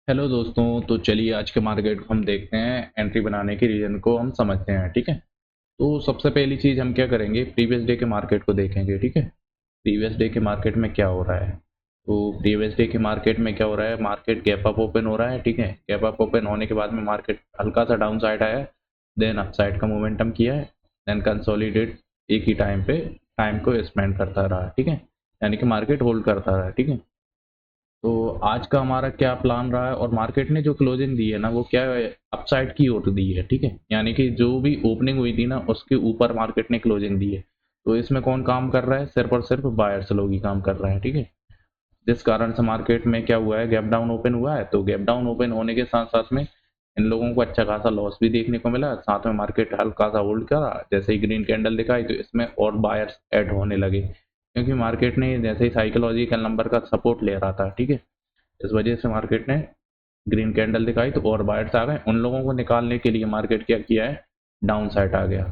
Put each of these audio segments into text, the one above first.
Hello दोस्तों। तो चलिए आज के मार्केट को हम देखते हैं, एंट्री बनाने के रीजन को हम समझते हैं। ठीक है। तो सबसे पहली चीज़ हम क्या करेंगे, प्रीवियस डे के मार्केट को देखेंगे। ठीक है। प्रीवियस डे के मार्केट में क्या हो रहा है। तो प्रीवियस डे के मार्केट में क्या हो रहा है, मार्केट गैप अप ओपन हो रहा है। ठीक है। गैप अप ओपन होने के बाद में मार्केट हल्का सा डाउन साइड आया, देन अप साइड का मोमेंटम किया है, देन कंसोलिडेट एक ही टाइम पे टाइम को स्पेंड करता रहा। ठीक है। यानी कि मार्केट होल्ड करता रहा। ठीक है। तो आज का हमारा क्या प्लान रहा है, और मार्केट ने जो क्लोजिंग दी है ना, वो क्या है, अपसाइड की ओर दी है। ठीक है। यानी कि जो भी ओपनिंग हुई थी ना, उसके ऊपर मार्केट ने क्लोजिंग दी है। तो इसमें कौन काम कर रहा है, सिर्फ और सिर्फ बायर्स लोग ही काम कर रहे हैं। ठीक है। जिस कारण से मार्केट में क्या हुआ है, गैप डाउन ओपन हुआ है। तो गैप डाउन ओपन होने के साथ साथ में इन लोगों को अच्छा खासा लॉस भी देखने को मिला। साथ में मार्केट हल्का सा होल्ड करा, जैसे ही ग्रीन कैंडल दिखाई तो इसमें और बायर्स ऐड होने लगे, क्योंकि मार्केट ने जैसे ही साइकोलॉजिकल नंबर का सपोर्ट ले रहा था। ठीक है। इस वजह से मार्केट ने ग्रीन कैंडल दिखाई तो और बायर्स आ गए। उन लोगों को निकालने के लिए मार्केट क्या किया है, डाउन साइड आ गया।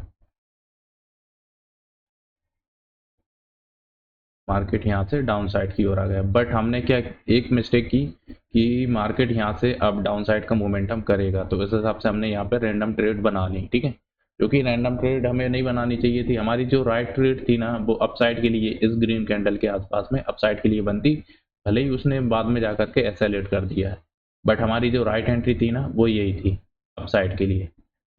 मार्केट यहाँ से डाउन साइड की ओर आ गया, बट हमने क्या एक मिस्टेक की कि मार्केट यहाँ से अब डाउन साइड का मोमेंटम करेगा, तो इस हिसाब से हमने यहाँ पे रैंडम ट्रेड बना ली। ठीक है। क्योंकि रैंडम ट्रेड हमें नहीं बनानी चाहिए थी। हमारी जो राइट ट्रेड थी ना, वो अपसाइड के लिए इस ग्रीन कैंडल के आसपास में अपसाइड के लिए बनती, भले ही उसने बाद में जाकर के एसेलेट कर दिया है। बट हमारी जो राइट एंट्री थी ना, वो यही थी, अपसाइड के लिए।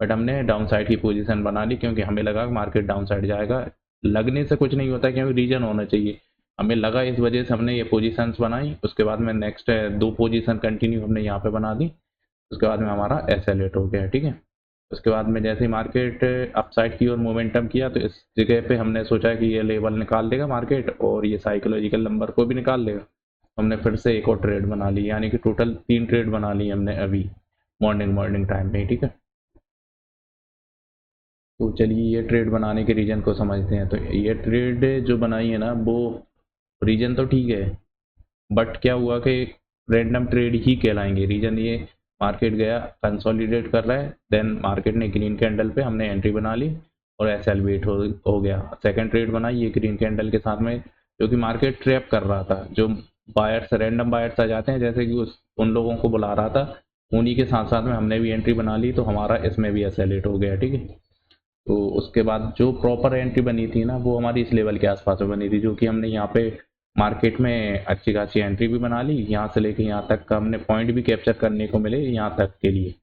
बट हमने डाउन साइड की पोजीशन बना ली, क्योंकि हमें लगा कि मार्केट डाउन साइड जाएगा। लगने से कुछ नहीं होता, क्योंकि रीजन होना चाहिए। हमें लगा, इस वजह से हमने ये पोजीशंस बनाई। उसके बाद में नेक्स्ट दो पोजीशन कंटिन्यू हमने यहाँ पे बना दी। उसके बाद में हमारा एसेलेट हो गया। ठीक है। उसके बाद में जैसे ही मार्केट अपसाइड की ओर मोमेंटम किया, तो इस जगह पे हमने सोचा कि ये लेवल निकाल देगा मार्केट, और ये साइकोलॉजिकल नंबर को भी निकाल देगा। हमने फिर से एक और ट्रेड बना ली, यानी कि टोटल 3 ट्रेड बना ली हमने अभी मॉर्निंग मॉर्निंग टाइम में। ठीक है। तो चलिए ये ट्रेड बनाने के रीजन को समझते हैं। तो ये ट्रेड जो बनाई है ना, वो रीजन तो ठीक है, बट क्या हुआ कि रैंडम ट्रेड ही कहलाएंगे रीजन ये। मार्केट गया, कंसोलिडेट कर रहा है, देन मार्केट ने ग्रीन कैंडल पे हमने एंट्री बना ली, और एस एल वेट हो गया। सेकंड ट्रेड बनाई ये ग्रीन कैंडल के साथ में, क्योंकि मार्केट ट्रैप कर रहा था। जो बायर्स, रैंडम बायर्स आ जाते हैं, जैसे कि उन लोगों को बुला रहा था, उन्हीं के साथ साथ में हमने भी एंट्री बना ली, तो हमारा इसमें भी एसेलेट हो गया। ठीक है। तो उसके बाद जो प्रॉपर एंट्री बनी थी ना, वो हमारी इस लेवल के आसपास में बनी थी, जो कि हमने यहाँ पे मार्केट में अच्छी खासी एंट्री भी बना ली। यहाँ से लेके यहाँ तक का हमने पॉइंट भी कैप्चर करने को मिले यहाँ तक के लिए।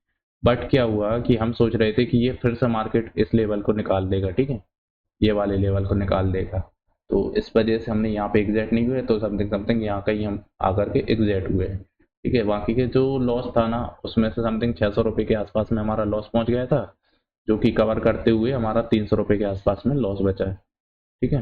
बट क्या हुआ कि हम सोच रहे थे कि ये फिर से मार्केट इस लेवल को निकाल देगा। ठीक है। ये वाले लेवल को निकाल देगा। तो इस वजह से हमने यहाँ पे एग्जैक्ट नहीं हुए, तो समथिंग समथिंग यहाँ कहीं हम आकर के एग्जैक्ट हुए। ठीक है। बाकी के जो लॉस था ना, उसमें से समथिंग 600 रुपये के आसपास में हमारा लॉस पहुंच गया था, जो कि कवर करते हुए हमारा 300 रुपये के आसपास में लॉस बचा है। ठीक है।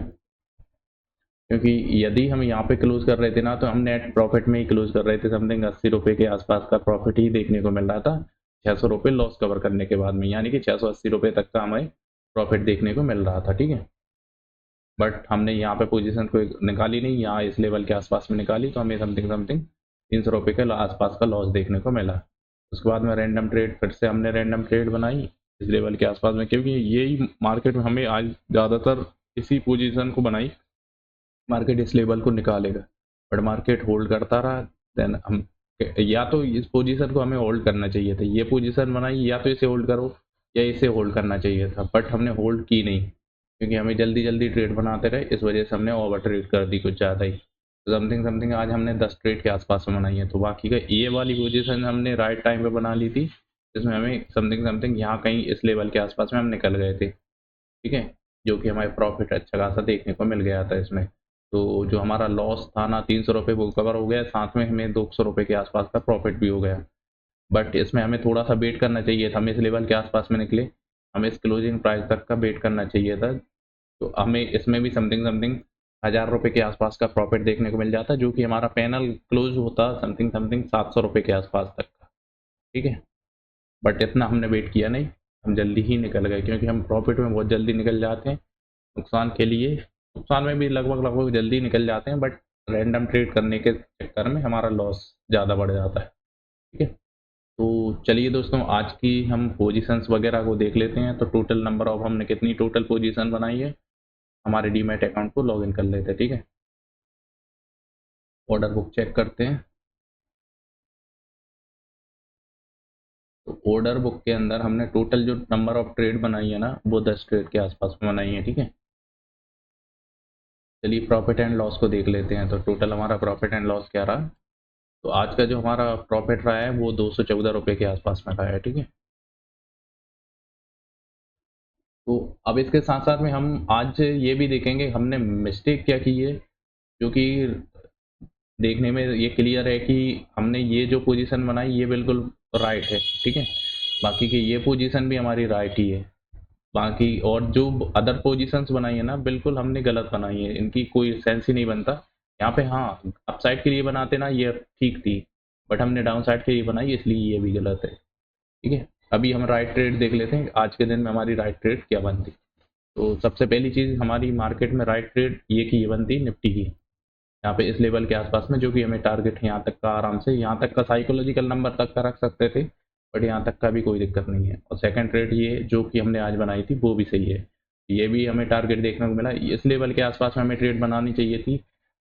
क्योंकि यदि हम यहाँ पे क्लोज कर रहे थे ना, तो हम नेट प्रॉफिट में ही क्लोज कर रहे थे। समथिंग 80 रुपये के आसपास का प्रॉफिट ही देखने को मिल रहा था, 600 रुपये लॉस कवर करने के बाद में, यानी कि 680 रुपये तक का हमें प्रॉफिट देखने को मिल रहा था। ठीक है। बट हमने यहाँ पे पोजीशन को निकाली नहीं, यहाँ इस लेवल के आसपास में निकाली, तो हमें समथिंग समथिंग 300 रुपये के आसपास का लॉस देखने को मिला। उसके बाद में रैंडम ट्रेड, फिर से हमने रैंडम ट्रेड बनाई इस लेवल के आसपास में, क्योंकि यही मार्केट में हमें आज ज़्यादातर इसी पोजीशन को बनाई, मार्केट इस लेवल को निकालेगा। बट मार्केट होल्ड करता रहा। देन हम, या तो इस पोजीशन को हमें होल्ड करना चाहिए था, ये पोजीशन बनाई, या तो इसे होल्ड करो या इसे होल्ड करना चाहिए था, बट हमने होल्ड की नहीं, क्योंकि हमें जल्दी जल्दी ट्रेड बनाते रहे। इस वजह से हमने ओवर ट्रेड कर दी कुछ ज़्यादा ही। समथिंग समथिंग आज हमने 10 ट्रेड के आसपास में बनाई है। तो बाकी का ये वाली पोजीशन हमने राइट टाइम पे बना ली थी, जिसमें हमें समथिंग समथिंग यहाँ कहीं इस लेवल के आसपास में हम निकल गए थे। ठीक है। जो कि हमारे प्रॉफिट अच्छा खासा देखने को मिल गया था इसमें। तो जो हमारा लॉस था ना, 300 रुपये, वो कवर हो गया, साथ में हमें 200 रुपये के आसपास का प्रॉफिट भी हो गया। बट इसमें हमें थोड़ा सा वेट करना चाहिए था, हम इस लेवल के आसपास में निकले, हमें इस क्लोजिंग प्राइस तक का वेट करना चाहिए था। तो हमें इसमें भी समथिंग समथिंग 1000 रुपये के आसपास का प्रॉफिट देखने को मिल जाता, जो कि हमारा पैनल क्लोज होता समथिंग समथिंग 700 रुपये के आसपास तक का। ठीक है। बट इतना हमने वेट किया नहीं, हम जल्दी ही निकल गए, क्योंकि हम प्रॉफिट में बहुत जल्दी निकल जाते हैं। नुकसान के लिए, नुकसान में भी लगभग लगभग जल्दी निकल जाते हैं, बट रैंडम ट्रेड करने के चक्कर में हमारा लॉस ज़्यादा बढ़ जाता है। ठीक है। तो चलिए दोस्तों, आज की हम पोजीशंस वगैरह को देख लेते हैं। तो टोटल नंबर ऑफ, हमने कितनी टोटल पोजीशन बनाई है, हमारे डीमैट अकाउंट को लॉगिन कर लेते हैं। ठीक है। ऑर्डर बुक चेक करते हैं। तो ऑर्डर बुक के अंदर हमने टोटल जो नंबर ऑफ ट्रेड बनाई है ना वो 10 ट्रेड के आसपास में बनाई है, ठीक है। चलिए प्रॉफिट एंड लॉस को देख लेते हैं। तो टोटल हमारा प्रॉफिट एंड लॉस क्या रहा। तो आज का जो हमारा प्रॉफिट रहा है वो 214 रुपये के आसपास में रहा है, ठीक है। तो अब इसके साथ साथ में हम आज ये भी देखेंगे हमने मिस्टेक क्या की है, जो कि देखने में ये क्लियर है कि हमने ये जो पोजीशन बनाई ये बिल्कुल राइट है, ठीक है। बाकी की ये पोजीशन भी हमारी राइट ही है। बाकी और जो अदर पोजीशंस बनाई है ना बिल्कुल हमने गलत बनाई है, इनकी कोई सेंस ही नहीं बनता। यहाँ पे हाँ अप साइड के लिए बनाते ना ये ठीक थी, बट हमने डाउन साइड के लिए बनाई इसलिए ये भी गलत है, ठीक है। अभी हम राइट ट्रेड देख लेते हैं आज के दिन में हमारी राइट ट्रेड क्या बनती। तो सबसे पहली चीज़ हमारी मार्केट में राइट ट्रेड ये की ये बनती निफ्टी की, यहाँ पे इस लेवल के आसपास में, जो कि हमें टारगेट यहाँ तक का आराम से, यहाँ तक का साइकोलॉजिकल नंबर तक का रख सकते थे, बट यहाँ तक का भी कोई दिक्कत नहीं है। और सेकंड ट्रेड ये जो कि हमने आज बनाई थी वो भी सही है, ये भी हमें टारगेट देखने को मिला। इस लेवल के आसपास में हमें ट्रेड बनानी चाहिए थी।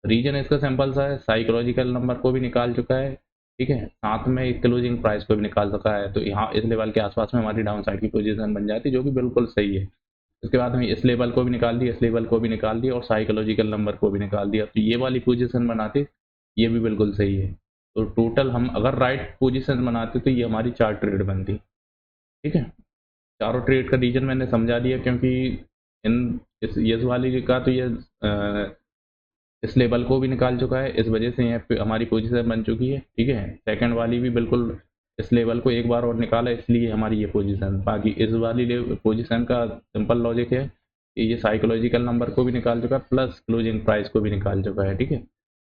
रीजन इसका सिंपल सा है, साइकोलॉजिकल नंबर को भी निकाल चुका है, ठीक है, साथ में क्लोजिंग प्राइस को भी निकाल चुका है। तो यहाँ इस लेवल के आसपास में हमारी डाउन साइड की पोजीशन बन जाती, जो कि बिल्कुल सही है। उसके बाद हमें इस लेवल को भी निकाल दिया, इस लेवल को भी निकाल दिया और साइकोलॉजिकल नंबर को भी निकाल दिया, तो ये वाली पोजीशन बनाते ये भी बिल्कुल सही है। तो टोटल हम अगर राइट पोजीशन बनाते तो ये हमारी 4 ट्रेड बनती, ठीक है। चारों ट्रेड का रीजन मैंने समझा दिया, क्योंकि इन इस वाली का तो ये इस लेवल को भी निकाल चुका है, इस वजह से यहाँ पे हमारी पोजीशन बन चुकी है, ठीक है। सेकंड वाली भी बिल्कुल इस लेवल को एक बार और निकाला, इसलिए हमारी ये पोजीशन। बाकी इस वाली पोजीशन का सिंपल लॉजिक है कि ये साइकोलॉजिकल नंबर को भी निकाल चुका है प्लस क्लोजिंग प्राइस को भी निकाल चुका है, ठीक है।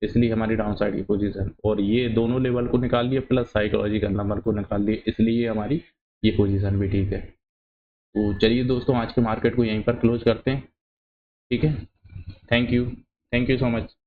इसलिए हमारी डाउन साइड की पोजीशन, और ये दोनों लेवल को निकाल दिया प्लस साइकोलॉजिकल नंबर को निकाल दिया, इसलिए हमारी ये पोजीशन भी ठीक है। तो चलिए दोस्तों आज के मार्केट को यहीं पर क्लोज करते हैं, ठीक है। Thank you so much.